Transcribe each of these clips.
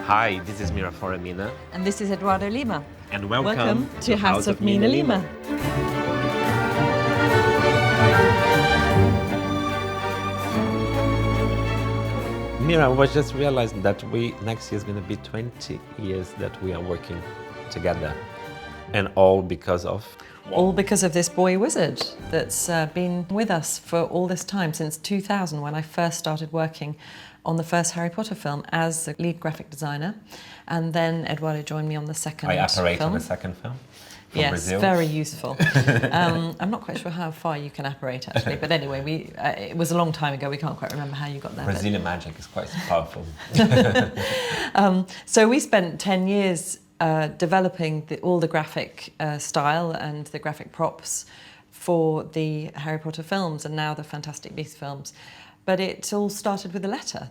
Hi, this is Miraphora Mina. And this is Eduardo Lima. And welcome to House of MinaLima. Mira, I was just realizing that next year is going to be 20 years that we are working together. And all because of? All because of this boy wizard that's been with us for all this time, since 2000, when I first started working on the first Harry Potter film as the lead graphic designer. And then Eduardo joined me on the second film. I apparate on the second film from yes, Brazil. Very useful. I'm not quite sure how far you can apparate, actually. But anyway, it was a long time ago. We can't quite remember how you got there. Brazilian magic is quite powerful. So we spent 10 years developing all the graphic style and the graphic props for the Harry Potter films and now the Fantastic Beasts films. But it all started with a letter.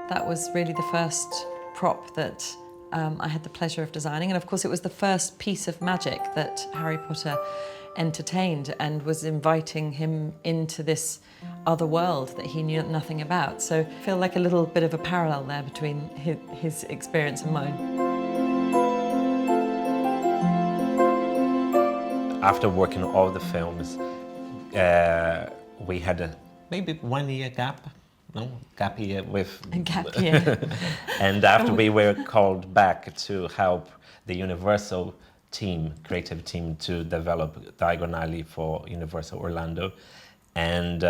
That was really the first prop that I had the pleasure of designing. And of course, it was the first piece of magic that Harry Potter entertained and was inviting him into this other world that he knew nothing about. So I feel like a little bit of a parallel there between his experience and mine. After working on all the films, we had maybe 1 year gap. No, gap year with... A gap year. And after we were called back to help the Universal team, creative team, to develop Diagon for Universal Orlando. And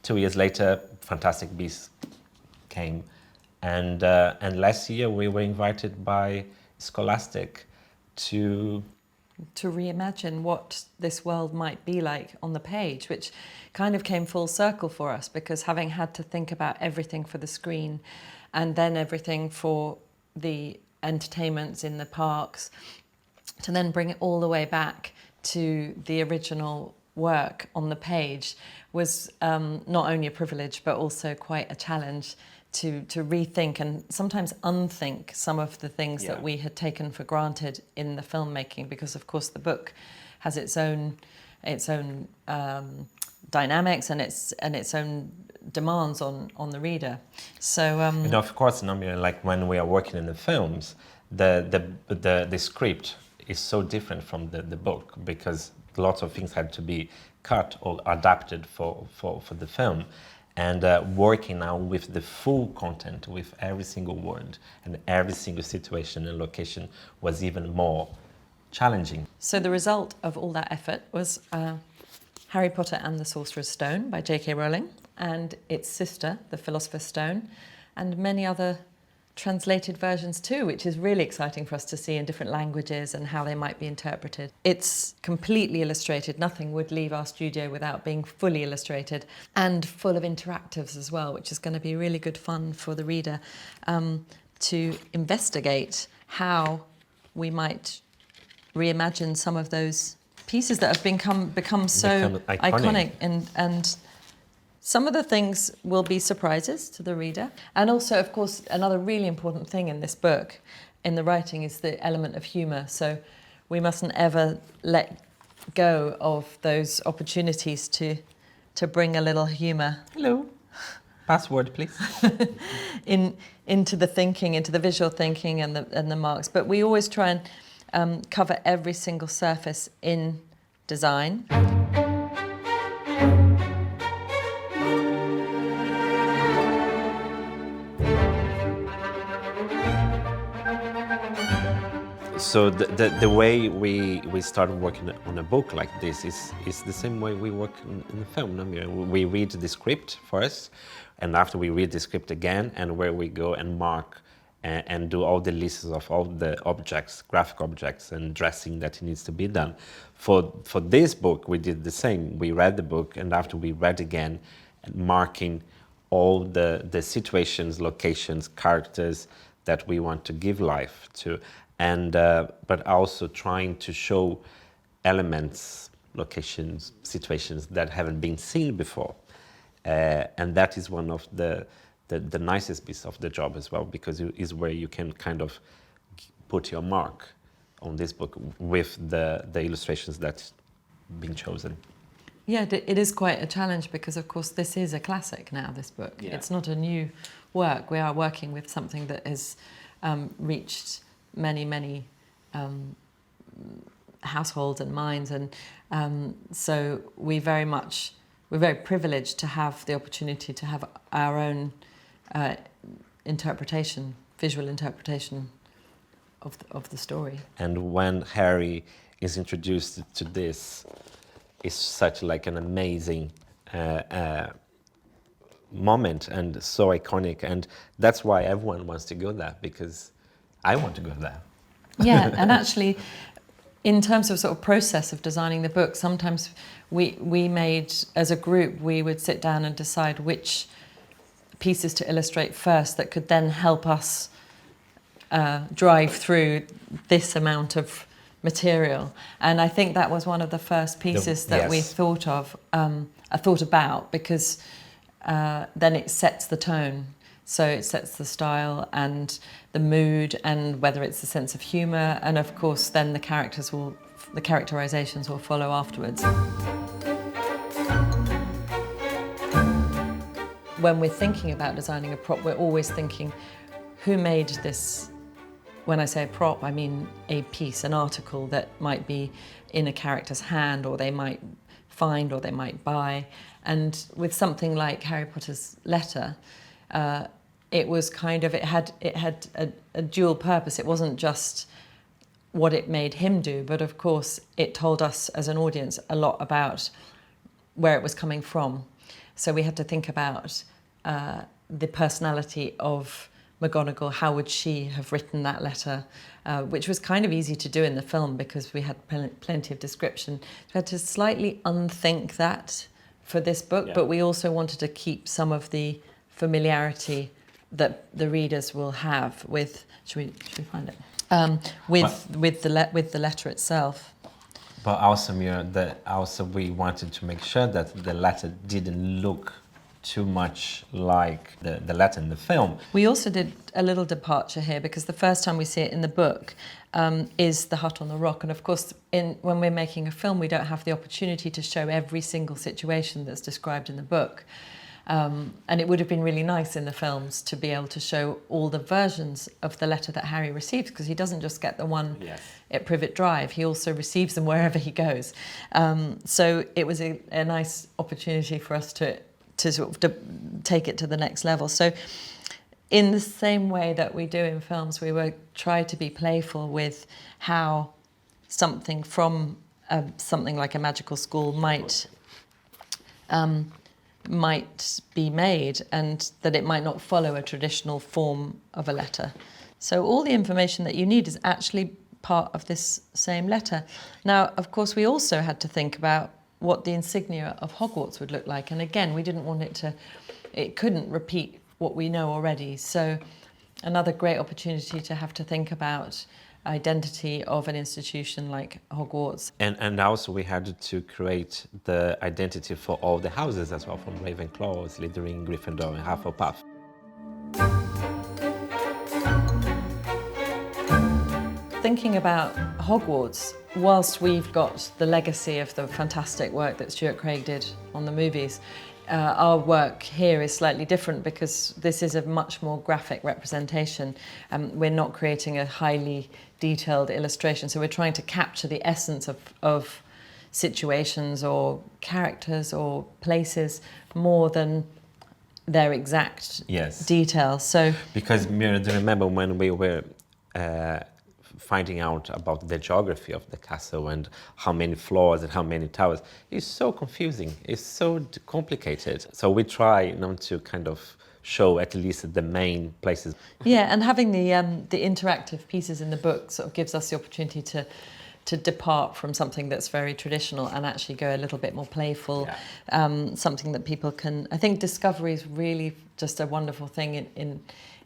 2 years later, Fantastic Beasts came. And last year we were invited by Scholastic to reimagine what this world might be like on the page, which kind of came full circle for us, because having had to think about everything for the screen and then everything for the entertainments in the parks, to then bring it all the way back to the original work on the page was not only a privilege but also quite a challenge to rethink and sometimes unthink some of the things that we had taken for granted in the filmmaking, because of course the book has its own dynamics and its own demands on the reader. So and of course, like when we are working in the films, the script is so different from the book, because lots of things had to be cut or adapted for the film. And working now with the full content, with every single word and every single situation and location was even more challenging. So the result of all that effort was Harry Potter and the Sorcerer's Stone by J.K. Rowling, and its sister, the Philosopher's Stone, and many other translated versions too, which is really exciting for us to see in different languages and how they might be interpreted. It's completely illustrated. Nothing would leave our studio without being fully illustrated, and full of interactives as well, which is going to be really good fun for the reader to investigate how we might reimagine some of those pieces that have become so iconic and some of the things will be surprises to the reader. And also, of course, another really important thing in this book, in the writing, is the element of humour. So we mustn't ever let go of those opportunities to bring a little humour. Hello. Password, please. into the thinking, into the visual thinking and the marks. But we always try and cover every single surface in design. So the way we started working on a book like this is the same way we work in the film. I mean, we read the script first, and after we read the script again, and where we go and mark and do all the lists of all the objects, graphic objects and dressing that needs to be done. For this book, we did the same. We read the book, and after we read again, marking all the situations, locations, characters that we want to give life to. And but also trying to show elements, locations, situations that haven't been seen before, and that is one of the nicest piece of the job as well, because it is where you can kind of put your mark on this book with the illustrations that's been chosen? Yeah, it is quite a challenge because, of course, this is a classic now, this book. Yeah. It's not a new work. We are working with something that has reached many, many households and minds. And so we're very privileged to have the opportunity to have our own interpretation, visual interpretation of the story. And when Harry is introduced to this, it's such like an amazing moment and so iconic, and that's why everyone wants to go there, because I want to go there. Yeah, and actually, in terms of sort of process of designing the book, sometimes we made, as a group, we would sit down and decide which pieces to illustrate first that could then help us drive through this amount of material. And I think that was one of the first pieces that we thought about, because then it sets the tone. So it sets the style and the mood, and whether it's a sense of humour, and of course then the characterizations will follow afterwards. When we're thinking about designing a prop, we're always thinking, who made this? When I say a prop, I mean a piece, an article that might be in a character's hand, or they might find, or they might buy. And with something like Harry Potter's letter, it had a dual purpose. It wasn't just what it made him do, but of course it told us as an audience a lot about where it was coming from. So we had to think about the personality of McGonagall. How would she have written that letter? Which was kind of easy to do in the film because we had plenty of description. So we had to slightly unthink that for this book, but we also wanted to keep some of the familiarity that the readers will have with. Should we find it? With the letter itself. But also, Mira, we wanted to make sure that the letter didn't look too much like the letter in the film. We also did a little departure here, because the first time we see it in the book is the hut on the rock. And of course, when we're making a film, we don't have the opportunity to show every single situation that's described in the book. And it would have been really nice in the films to be able to show all the versions of the letter that Harry receives, because he doesn't just get the one at Privet Drive, he also receives them wherever he goes. So it was a nice opportunity for us to sort of take it to the next level. So in the same way that we do in films, we were try to be playful with how something from something like a magical school might be made, and that it might not follow a traditional form of a letter. So all the information that you need is actually part of this same letter. Now, of course, we also had to think about what the insignia of Hogwarts would look like. And again, we didn't want it couldn't repeat what we know already. So another great opportunity to have to think about identity of an institution like Hogwarts. And also we had to create the identity for all the houses as well, from Ravenclaw, Slytherin, Gryffindor, and Hufflepuff. Thinking about Hogwarts, whilst we've got the legacy of the fantastic work that Stuart Craig did on the movies, our work here is slightly different because this is a much more graphic representation. We're not creating a highly detailed illustration, so we're trying to capture the essence of situations or characters or places more than their exact detail. So, because Mira, do you remember when we were finding out about the geography of the castle and how many floors and how many towers? It's so confusing. It's so complicated. So we try not to kind of show at least the main places. Yeah, and having the interactive pieces in the book sort of gives us the opportunity to depart from something that's very traditional and actually go a little bit more playful, something that people can. I think discovery is really just a wonderful thing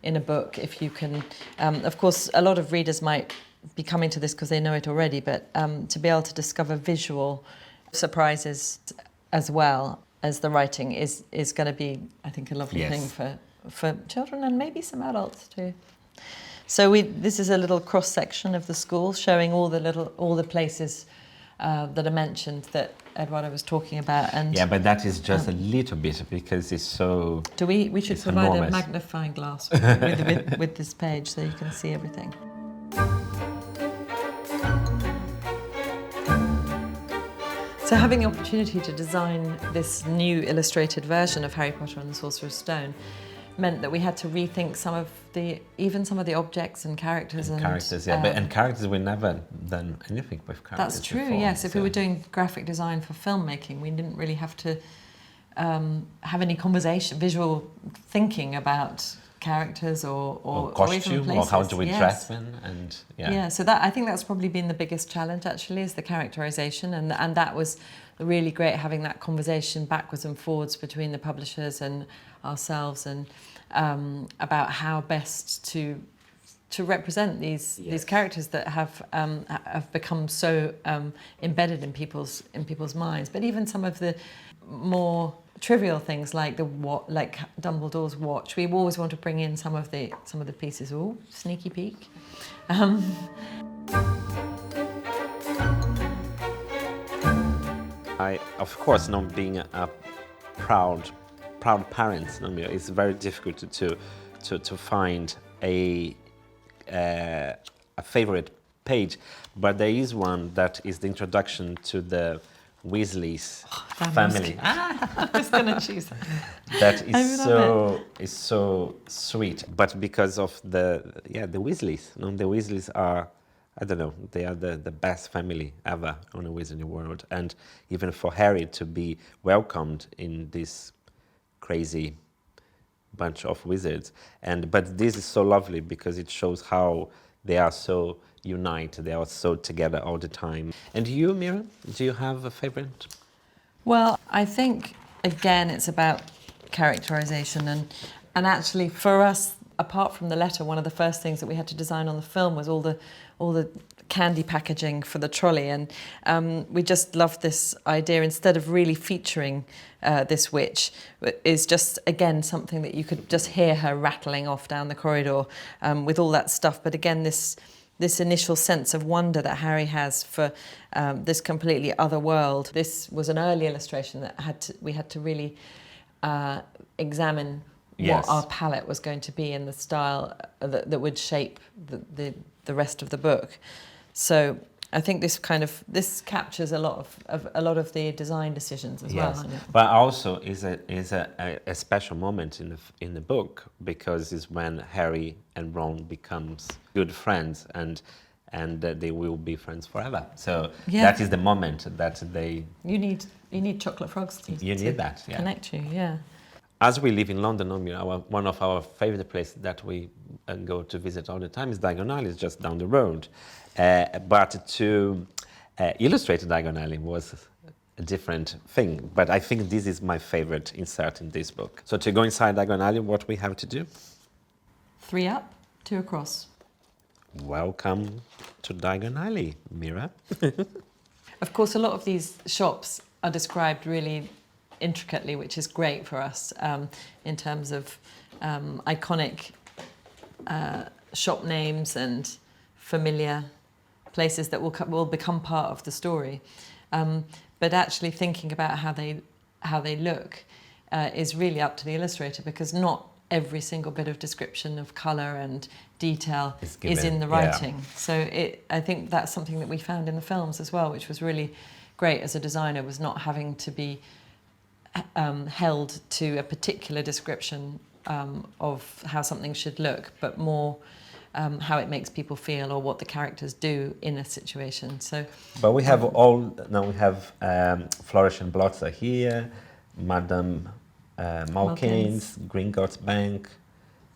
in a book. If you can, of course, a lot of readers might be coming to this because they know it already, but to be able to discover visual surprises as well as the writing is going to be, I think, a lovely thing for children and maybe some adults too. So this is a little cross section of the school showing all the places that are mentioned that Eduardo was talking about. And yeah, but that is just a little bit because it's so. we should provide enormous. a magnifying glass with this page so you can see everything. So having the opportunity to design this new illustrated version of Harry Potter and the Sorcerer's Stone meant that we had to rethink some of the objects and characters. And characters, yeah. But characters, we never done anything with characters. That's true, before, yes. If we were doing graphic design for filmmaking, we didn't really have to have any visual thinking about characters or costume, even places. or how do we yes. dress them, and yeah. So I think that's probably been the biggest challenge actually, is the characterization, and that was really great, having that conversation backwards and forwards between the publishers and ourselves, and about how best to represent these characters that have become so embedded in people's minds. But even some of the more trivial things like like Dumbledore's watch, we always want to bring in some of the pieces. Oh, sneaky peek. I, of course, not being a proud parent, it's very difficult to find a favorite page, but there is one that is the introduction to the Weasley's family. I'm just going to choose that. That is so sweet, but because of the Weasleys. The Weasleys are, I don't know, they are the best family ever on a Wizarding World, and even for Harry to be welcomed in this crazy bunch of wizards. But this is so lovely because it shows how they are so united, they are so together all the time. And you, Mira, do you have a favorite? Well, I think again it's about characterization, and actually for us, apart from the letter, one of the first things that we had to design on the film was all the candy packaging for the trolley, and we just loved this idea. Instead of really featuring this witch, is just again something that you could just hear her rattling off down the corridor with all that stuff. But again, this initial sense of wonder that Harry has for this completely other world. This was an early illustration that we had to really examine what our palette was going to be and the style that would shape the rest of the book. So I think this captures a lot of the design decisions as well. But also is a special moment in the book, because it's when Harry and Ron becomes good friends, and they will be friends forever. So that is the moment that they. You need chocolate frogs to need that, connect you. Yeah. As we live in London, one of our favorite places that we go to visit all the time is Diagon Alley. It's just down the road. But to illustrate Diagon Alley was a different thing. But I think this is my favorite insert in this book. So to go inside Diagon Alley, what we have to do? 3 up, 2 across. Welcome to Diagon Alley, Mira. Of course, a lot of these shops are described really intricately, which is great for us in terms of iconic shop names and familiar places that will become part of the story. But actually thinking about how they look is really up to the illustrator, because not every single bit of description of colour and detail is in the writing. So I think that's something that we found in the films as well, which was really great as a designer, was not having to be held to a particular description of how something should look, but more how it makes people feel or what the characters do in a situation. So, but we have we have Flourish and Blotts are here, Madame Malkin's, Gringotts Bank,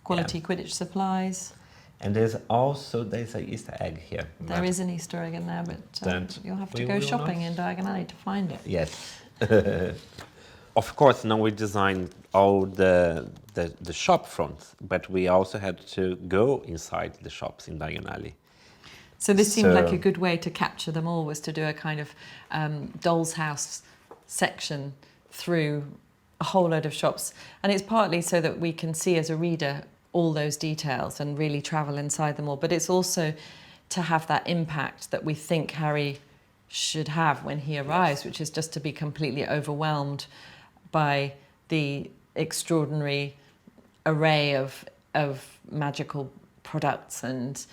Quality Quidditch Supplies. And there's an Easter egg here. There is an Easter egg in there, but you'll have to go shopping in Diagon Alley to find it. Yes. Of course, now we designed all the shop fronts, but we also had to go inside the shops in Diagon Alley. So this seemed like a good way to capture them all, was to do a kind of doll's house section through a whole load of shops. And it's partly so that we can see as a reader all those details and really travel inside them all. But it's also to have that impact that we think Harry should have when he arrives, which is just to be completely overwhelmed by the extraordinary array of magical products and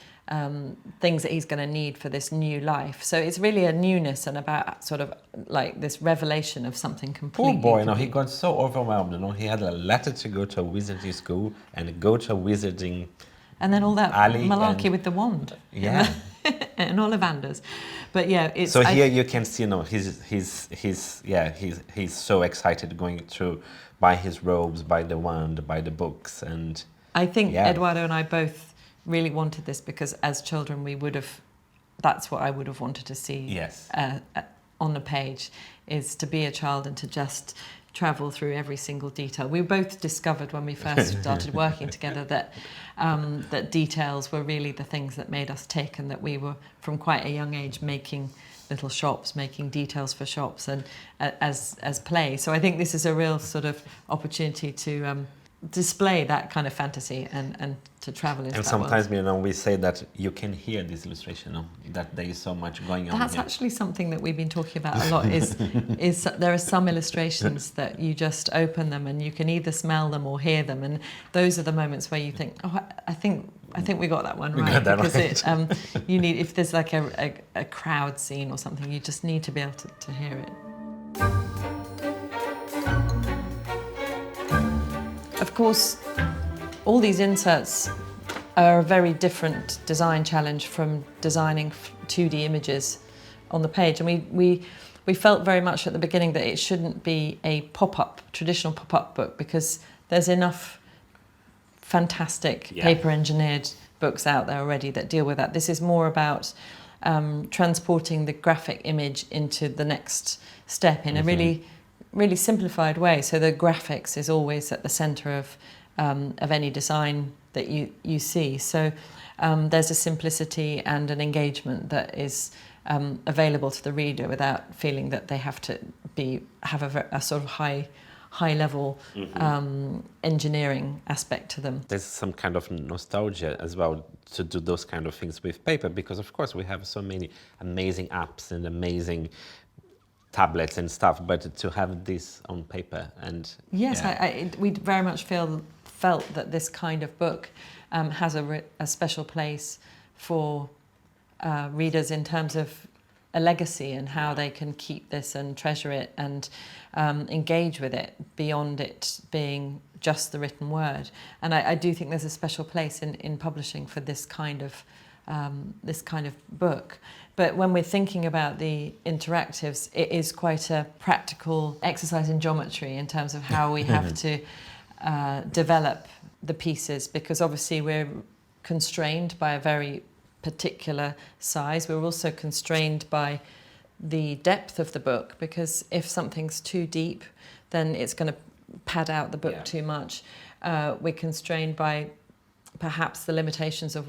things that he's going to need for this new life. So it's really a newness and about sort of like this revelation of something completely. Poor boy, no, he got so overwhelmed. You know, he had a letter to go to a wizarding school and go to a wizarding. And then all that malarkey with the wand. Yeah. And Ollivanders. But yeah, it's... So here you can see, you know, he's so excited going through, by his robes, by the wand, by the books, and... I think Eduardo and I both really wanted this because as children that's what I would have wanted to see on the page, is to be a child and to just travel through every single detail. We both discovered when we first started working together that that details were really the things that made us tick, and that we were from quite a young age making little shops, making details for shops and as play. So I think this is a real sort of opportunity to display that kind of fantasy and to travel into that world. And sometimes, you know, we say that you can hear this illustration, you know, that there is so much going on. That's actually something that we've been talking about a lot. Is there are some illustrations that you just open them and you can either smell them or hear them, and those are the moments where you think, oh, I think we got that one right, because right. You need, if there's like a crowd scene or something, you just need to be able to hear it. Of course, all these inserts are a very different design challenge from designing 2D images on the page. And we felt very much at the beginning that it shouldn't be a traditional pop-up book, because there's enough fantastic paper engineered books out there already that deal with that. This is more about transporting the graphic image into the next step in a really simplified way. So the graphics is always at the centre of any design that you see. So there's a simplicity and an engagement that is available to the reader without feeling that they have to have a sort of high level engineering aspect to them. There's some kind of nostalgia as well to do those kind of things with paper, because of course we have so many amazing apps and amazing tablets and stuff, but to have this on paper and... Yes, we very much felt that this kind of book has a special place for readers in terms of a legacy and how they can keep this and treasure it and engage with it beyond it being just the written word. And I do think there's a special place in publishing for this kind of book. But when we're thinking about the interactives, it is quite a practical exercise in geometry in terms of how we have to develop the pieces, because obviously we're constrained by a very particular size. We're also constrained by the depth of the book, because if something's too deep, then it's going to pad out the book too much. We're constrained by perhaps the limitations of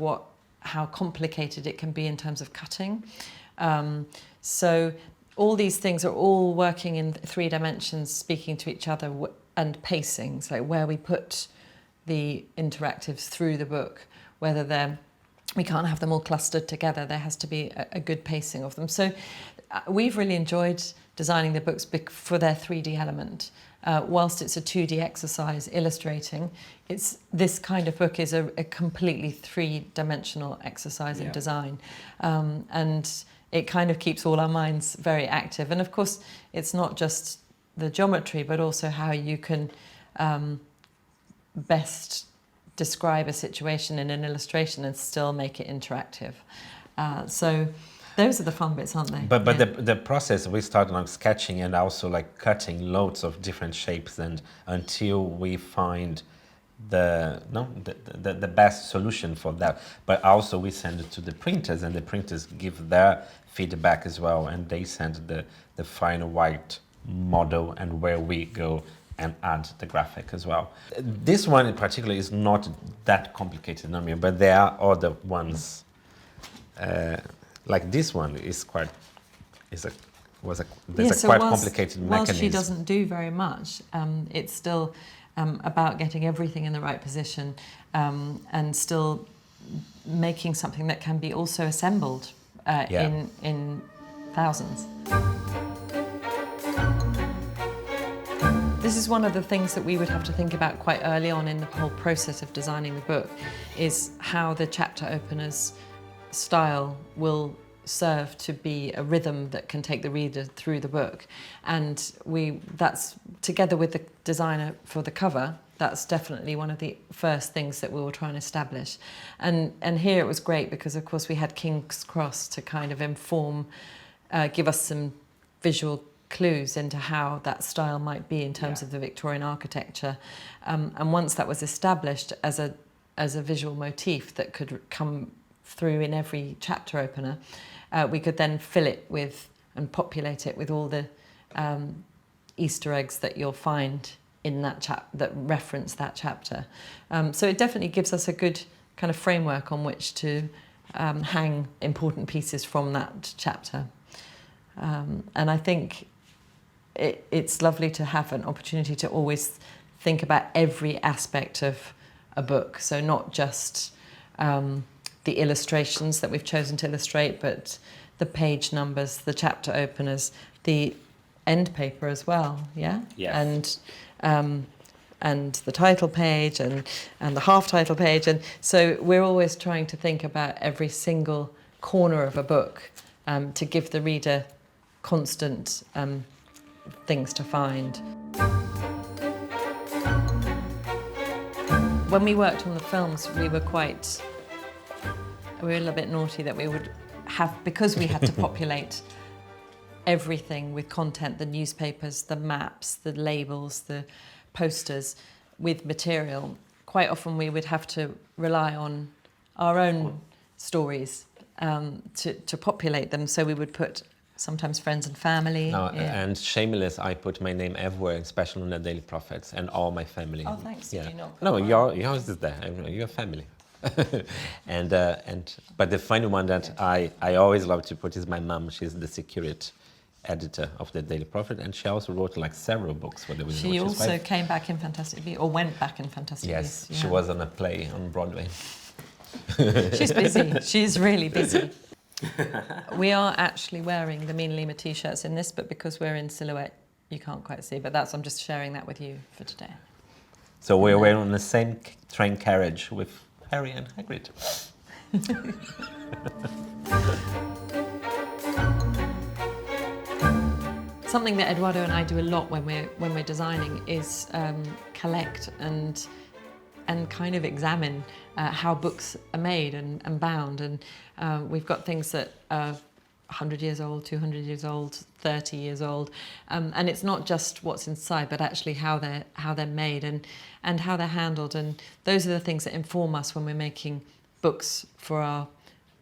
how complicated it can be in terms of cutting. So all these things are all working in 3 dimensions, speaking to each other, and pacing, so where we put the interactives through the book, whether we can't have them all clustered together, there has to be a good pacing of them. So we've really enjoyed designing the books for their 3D element. Whilst it's a 2D exercise illustrating, this kind of book is a completely 3-dimensional exercise in design. And it kind of keeps all our minds very active. And of course, it's not just the geometry, but also how you can best describe a situation in an illustration and still make it interactive. So those are the fun bits, aren't they? But the process, we started on sketching and also like cutting loads of different shapes, and until we find the best solution for that. But also we send it to the printers, and the printers give their feedback as well, and they send the final white model, and where we go and add the graphic as well. This one in particular is not that complicated, but there are other ones. Like this one is quite complicated mechanism. Whilst she doesn't do very much, it's still about getting everything in the right position, and still making something that can be also assembled in thousands. This is one of the things that we would have to think about quite early on in the whole process of designing the book, is how the chapter opener's style will serve to be a rhythm that can take the reader through the book. And that's together with the designer for the cover, that's definitely one of the first things that we will try and establish. And here it was great because of course we had King's Cross to kind of inform, give us some visual clues into how that style might be in terms of the Victorian architecture. And once that was established as a visual motif that could come through in every chapter opener, we could then fill it with and populate it with all the Easter eggs that you'll find in that that reference that chapter. So it definitely gives us a good kind of framework on which to hang important pieces from that chapter. And I think it's lovely to have an opportunity to always think about every aspect of a book. So not just the illustrations that we've chosen to illustrate, but the page numbers, the chapter openers, the end paper as well, yeah? Yes. And the title page and the half title page. And so we're always trying to think about every single corner of a book to give the reader constant things to find. When we worked on the films, we were a little bit naughty that we would have, because we had to populate everything with content, the newspapers, the maps, the labels, the posters, with material. Quite often we would have to rely on our own stories to populate them. So we would put sometimes friends and family. No, and shameless, I put my name everywhere, especially on the Daily Prophets, and all my family. Oh, thanks. Yeah. Did you not? No, yours is there. Your family. But the final one that I always love to put is my mom. She's the security editor of the Daily Prophet, and she also wrote like several books for the women. She also came back in Fantastic Beasts, or went back in Fantastic Beasts. Yes, she was on a play on Broadway. She's busy. She's really busy. We are actually wearing the MinaLima t-shirts in this, but because we're in silhouette, you can't quite see. But I'm just sharing that with you for today. So we're on the same train carriage with Harry and Hagrid. Something that Eduardo and I do a lot when we're designing is collect and kind of examine how books are made and bound. And we've got things that are 100 years old, 200 years old, 30 years old, and it's not just what's inside, but actually how they're made and how they're handled. And those are the things that inform us when we're making books for our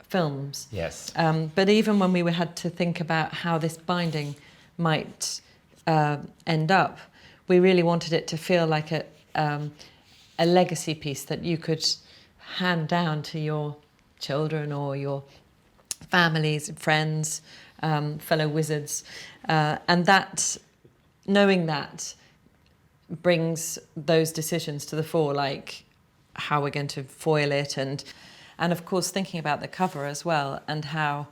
films. Yes. But even when we had to think about how this binding might end up, we really wanted it to feel like a legacy piece that you could hand down to your children or your families, friends, fellow wizards, and that, knowing that, brings those decisions to the fore, like how we're going to foil it, and of course thinking about the cover as well, and how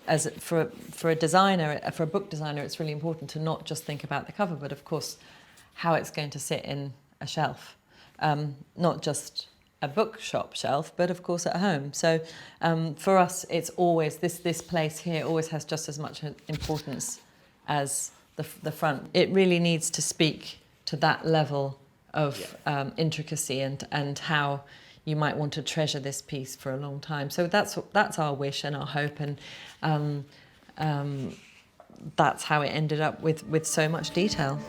as for a designer, for a book designer, it's really important to not just think about the cover, but of course how it's going to sit in a shelf, not just a bookshop shelf, but of course at home. So for us, it's always, this place here always has just as much importance as the front. It really needs to speak to that level of intricacy and how you might want to treasure this piece for a long time. So that's our wish and our hope, and that's how it ended up with so much detail.